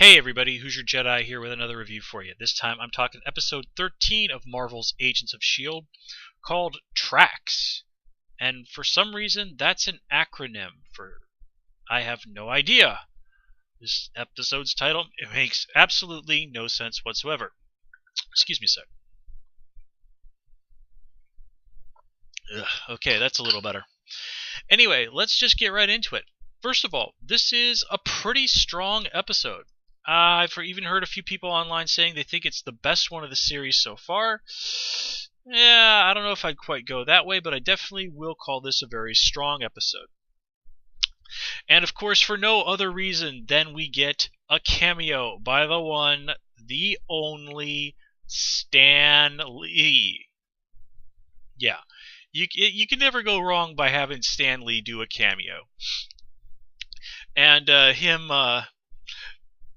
Hey everybody, Who's Your Jedi here with another review for you. This time I'm talking episode 13 of Marvel's Agents of S.H.I.E.L.D. called T.R.A.C.K.S. And for some reason that's an acronym for I have no idea. This episode's title, it makes absolutely no sense whatsoever. Excuse me a sec. Okay, that's a little better. Anyway, let's just get right into it. First of all, this is a pretty strong episode. I've even heard a few people online saying they think it's the best one of the series so far. Yeah, I don't know if I'd quite go that way, but I definitely will call this a very strong episode. And of course, for no other reason than we get a cameo by the one, the only Stan Lee. Yeah, you can never go wrong by having Stan Lee do a cameo. And him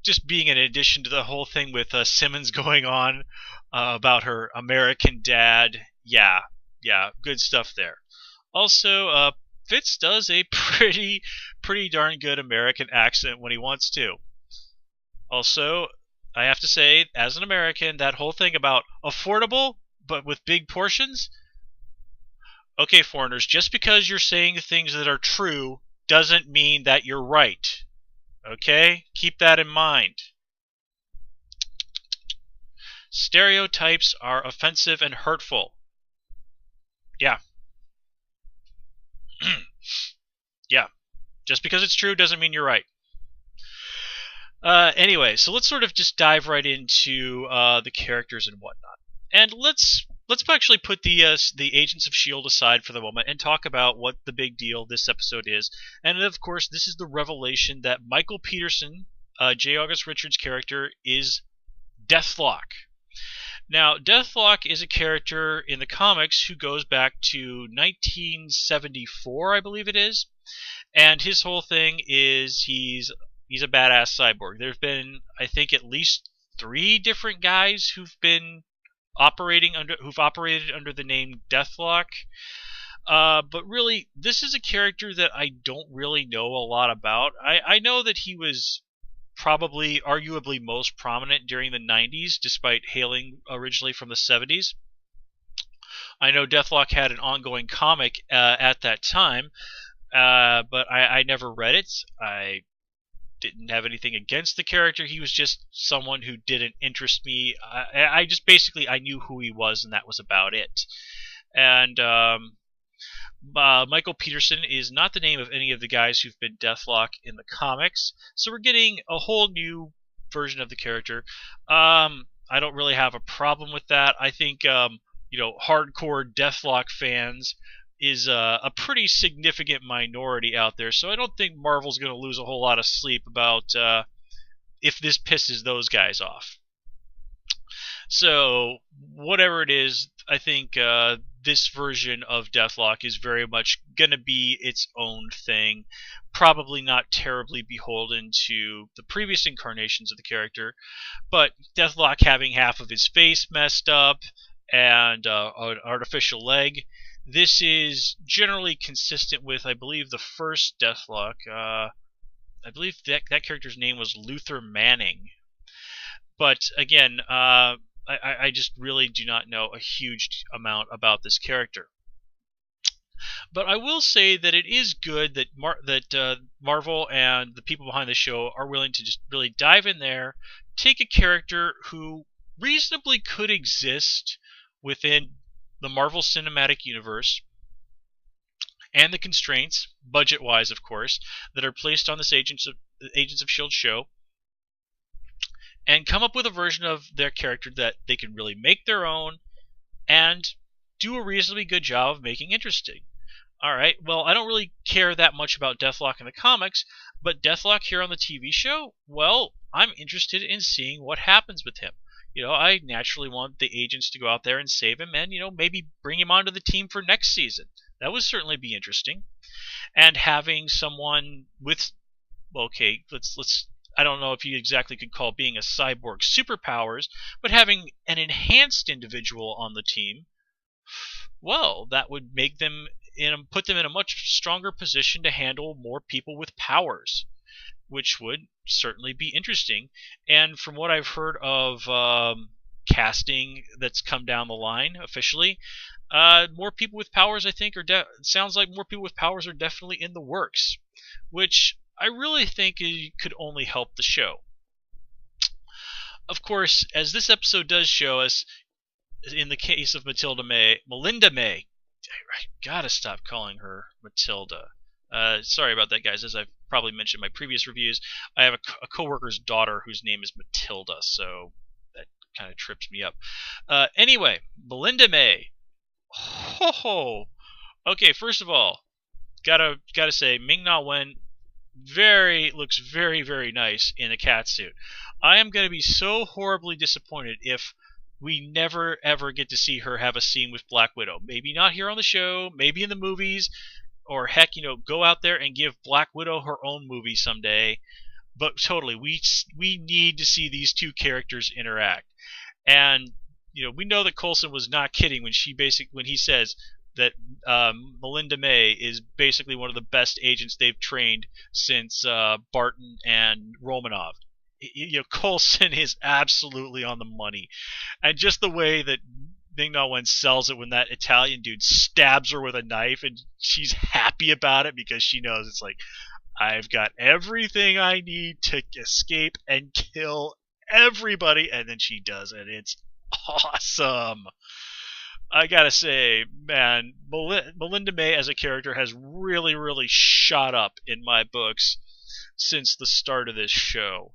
just being an addition to the whole thing with Simmons going on about her American dad. Yeah, good stuff there. Also, Fitz does a pretty darn good American accent when he wants to. Also, I have to say, as an American, that whole thing about affordable but with big portions. Okay, foreigners, just because you're saying things that are true doesn't mean that you're right. Okay? Keep that in mind. Stereotypes are offensive and hurtful. Yeah. Yeah. Just because it's true doesn't mean you're right. Anyway, so let's sort of just dive right into the characters and whatnot. And let's actually put the Agents of S.H.I.E.L.D. aside for the moment and talk about what the big deal this episode is. And of course, this is the revelation that Michael Peterson, J. August Richards' character, is Deathlok. Now, Deathlok is a character in the comics who goes back to 1974, I believe it is. And his whole thing is he's a badass cyborg. There've been, I think, at least 3 different guys who've operated under the name Deathlok. But really, this is a character that I don't really know a lot about. I know that he was probably arguably most prominent during the 90s, despite hailing originally from the 70s. I know Deathlok had an ongoing comic at that time, but I never read it. I didn't have anything against the character. He was just someone who didn't interest me. I just basically I knew who he was, and that was about it. And Michael Peterson is not the name of any of the guys who've been Deathlok in the comics, so we're getting a whole new version of the character. I don't really have a problem with that. I think hardcore Deathlok fans is a pretty significant minority out there, so I don't think Marvel's going to lose a whole lot of sleep about if this pisses those guys off. So, whatever it is, I think this version of Deathlok is very much going to be its own thing. Probably not terribly beholden to the previous incarnations of the character, but Deathlok having half of his face messed up and an artificial leg, this is generally consistent with, I believe, the first Deathlok. I believe that character's name was Luther Manning. But again, I just really do not know a huge amount about this character. But I will say that it is good that Marvel and the people behind the show are willing to just really dive in there, take a character who reasonably could exist within the Marvel Cinematic Universe and the constraints, budget-wise of course, that are placed on this Agents of S.H.I.E.L.D. show, and come up with a version of their character that they can really make their own and do a reasonably good job of making interesting. Alright, well, I don't really care that much about Deathlok in the comics, but Deathlok here on the TV show, well, I'm interested in seeing what happens with him. I naturally want the agents to go out there and save him and, maybe bring him onto the team for next season. That would certainly be interesting. And having someone with, okay, let's I don't know if you exactly could call being a cyborg superpowers, but having an enhanced individual on the team, well, that would make them put them in a much stronger position to handle more people with powers. which would certainly be interesting. And from what I've heard of casting that's come down the line officially, more people with powers, I think, sounds like more people with powers are definitely in the works, which I really think it could only help the show. Of course, as this episode does show us, in the case of Melinda May, I gotta stop calling her Matilda. Sorry about that, guys. As I've probably mentioned in my previous reviews, I have a coworker's daughter whose name is Matilda, so that kind of trips me up. Anyway, Melinda May. Ho ho. Okay, first of all, gotta say, Ming-Na Wen looks very, very nice in a cat suit. I am gonna be so horribly disappointed if we never ever get to see her have a scene with Black Widow. Maybe not here on the show, maybe in the movies, or heck, go out there and give Black Widow her own movie someday. But totally, we need to see these two characters interact. And we know that Coulson was not kidding when he says that Melinda May is basically one of the best agents they've trained since Barton and Romanov. Coulson is absolutely on the money, and just the way that Ming-Na Wen sells it when that Italian dude stabs her with a knife, and she's happy about it because she knows it's like, I've got everything I need to escape and kill everybody, and then she does it. It's awesome. I gotta say, man, Melinda May as a character has really, really shot up in my books since the start of this show.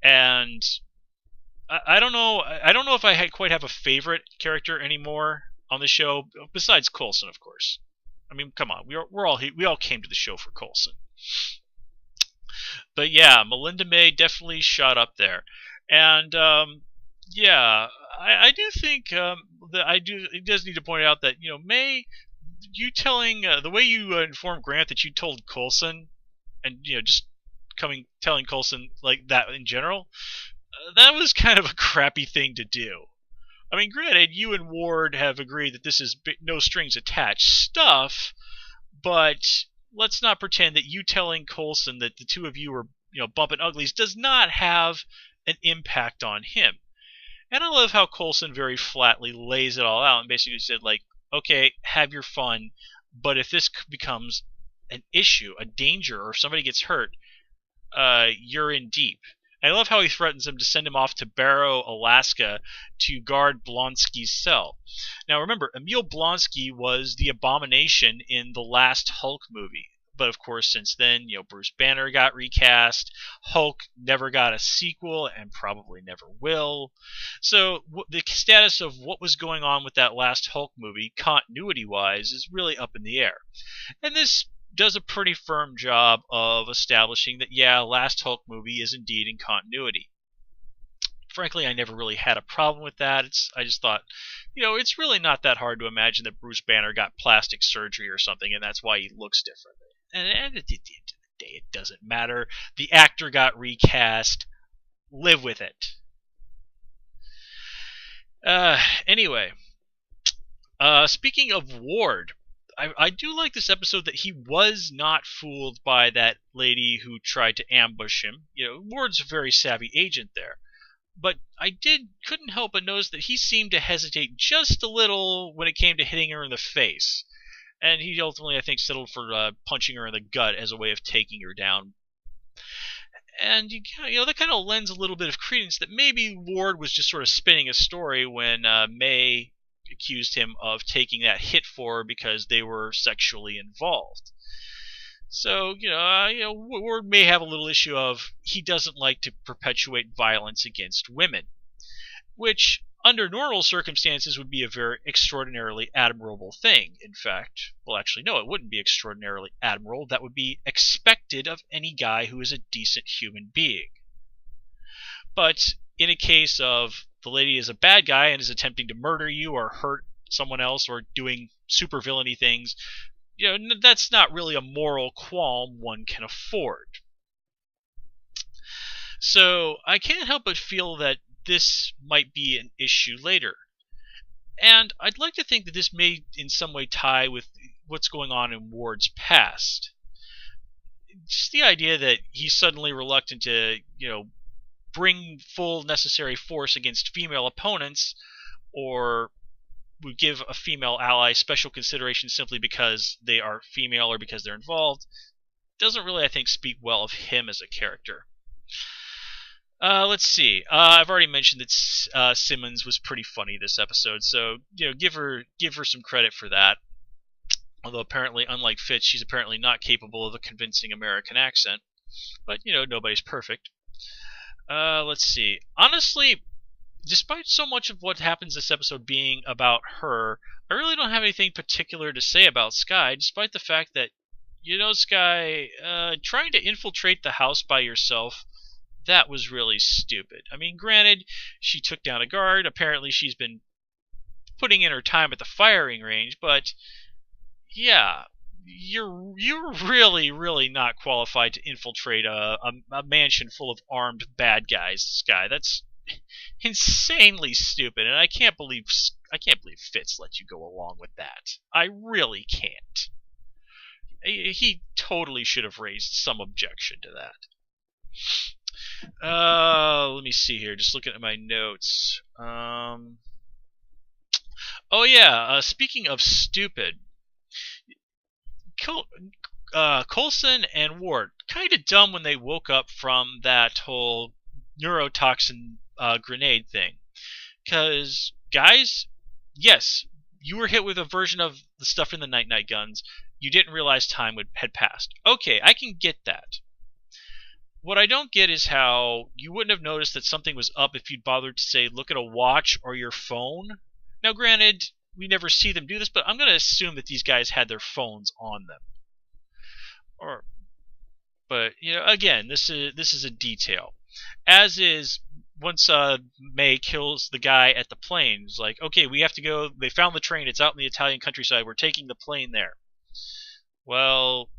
And I don't know. I don't know if I quite have a favorite character anymore on the show, besides Coulson, of course. I mean, come on, we all came to the show for Coulson. But yeah, Melinda May definitely shot up there, and yeah, I do think that it does need to point out that May, you telling the way you informed Grant that you told Coulson, and just telling Coulson like that in general, that was kind of a crappy thing to do. I mean, granted, you and Ward have agreed that this is no strings attached stuff, but let's not pretend that you telling Coulson that the two of you are bumping uglies does not have an impact on him. And I love how Coulson very flatly lays it all out and basically said, like, okay, have your fun, but if this becomes an issue, a danger, or if somebody gets hurt, you're in deep. And I love how he threatens him to send him off to Barrow, Alaska, to guard Blonsky's cell. Now remember, Emil Blonsky was the Abomination in the last Hulk movie. But of course, since then, Bruce Banner got recast, Hulk never got a sequel, and probably never will. So the status of what was going on with that last Hulk movie, continuity-wise, is really up in the air. And this does a pretty firm job of establishing that, yeah, last Hulk movie is indeed in continuity. Frankly, I never really had a problem with that. I just thought, it's really not that hard to imagine that Bruce Banner got plastic surgery or something, and that's why he looks different. And at the end of the day, it doesn't matter. The actor got recast. Live with it. Anyway, speaking of Ward, I do like this episode that he was not fooled by that lady who tried to ambush him. Ward's a very savvy agent there. But I couldn't help but notice that he seemed to hesitate just a little when it came to hitting her in the face. And he ultimately, I think, settled for punching her in the gut as a way of taking her down. And that kind of lends a little bit of credence that maybe Ward was just sort of spinning a story when May accused him of taking that hit for her because they were sexually involved. So, Ward may have a little issue of he doesn't like to perpetuate violence against women, which under normal circumstances would be a very extraordinarily admirable thing. In fact, well, actually, no, it wouldn't be extraordinarily admirable. That would be expected of any guy who is a decent human being. But in a case of the lady is a bad guy and is attempting to murder you or hurt someone else or doing supervillainy things, that's not really a moral qualm one can afford. So I can't help but feel that this might be an issue later. And I'd like to think that this may in some way tie with what's going on in Ward's past. just the idea that he's suddenly reluctant to, bring full necessary force against female opponents, or would give a female ally special consideration simply because they are female or because they're involved, doesn't really, I think, speak well of him as a character. Let's see. I've already mentioned that Simmons was pretty funny this episode, so give her some credit for that. Although apparently, unlike Fitz, she's apparently not capable of a convincing American accent. But nobody's perfect. Let's see. Honestly, despite so much of what happens this episode being about her, I really don't have anything particular to say about Skye, despite the fact that, Skye, trying to infiltrate the house by yourself, that was really stupid. I mean, granted, she took down a guard. Apparently, she's been putting in her time at the firing range, but yeah, you're really, really not qualified to infiltrate a mansion full of armed bad guys, Skye. That's insanely stupid, and I can't believe Fitz let you go along with that. I really can't. He totally should have raised some objection to that. Let me see here. Just looking at my notes. Oh yeah. Speaking of stupid, Coulson and Ward kind of dumb when they woke up from that whole neurotoxin grenade thing. Because guys, yes, you were hit with a version of the stuff in the night guns. You didn't realize time had passed. Okay, I can get that. What I don't get is how you wouldn't have noticed that something was up if you'd bothered to, say, look at a watch or your phone. Now, granted, we never see them do this, but I'm going to assume that these guys had their phones on them. But again, this is a detail. As is, once May kills the guy at the plane, it's like, okay, we have to go. They found the train. It's out in the Italian countryside. We're taking the plane there. Well,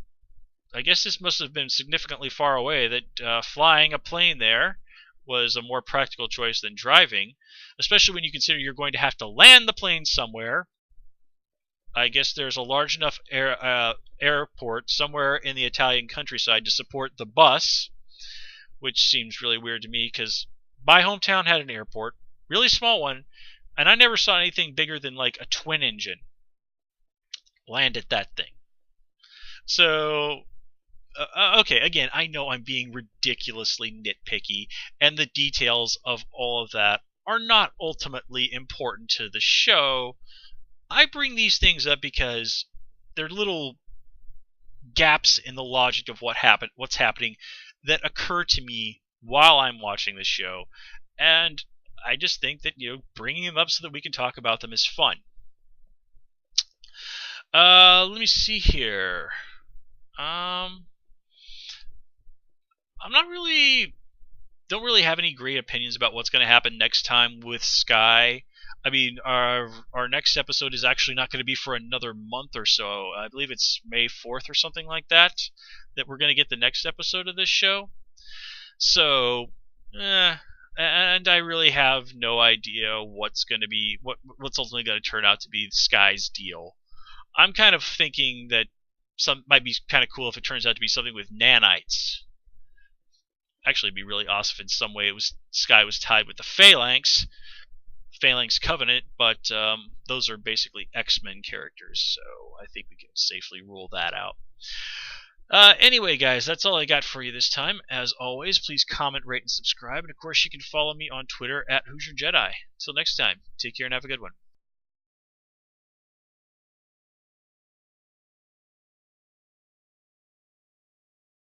I guess this must have been significantly far away, that flying a plane there was a more practical choice than driving, especially when you consider you're going to have to land the plane somewhere. I guess there's a large enough airport somewhere in the Italian countryside to support the bus, which seems really weird to me because my hometown had an airport, really small one, and I never saw anything bigger than like a twin engine land at that thing. So, okay, again, I know I'm being ridiculously nitpicky, and the details of all of that are not ultimately important to the show. I bring these things up because they're little gaps in the logic of what's happening that occur to me while I'm watching the show, and I just think that bringing them up so that we can talk about them is fun. Let me see here. Don't really have any great opinions about what's going to happen next time with Skye. I mean, our next episode is actually not going to be for another month or so. I believe it's May 4th or something like that we're going to get the next episode of this show. So, and I really have no idea what's ultimately going to turn out to be Skye's deal. I'm kind of thinking that might be kind of cool if it turns out to be something with nanites. Actually, it'd be really awesome if in some way Skye was tied with the Phalanx Covenant, but those are basically X-Men characters, so I think we can safely rule that out. Anyway, guys, that's all I got for you this time. As always, please comment, rate, and subscribe, and of course you can follow me on Twitter @HoosierJedi. Until next time, take care and have a good one.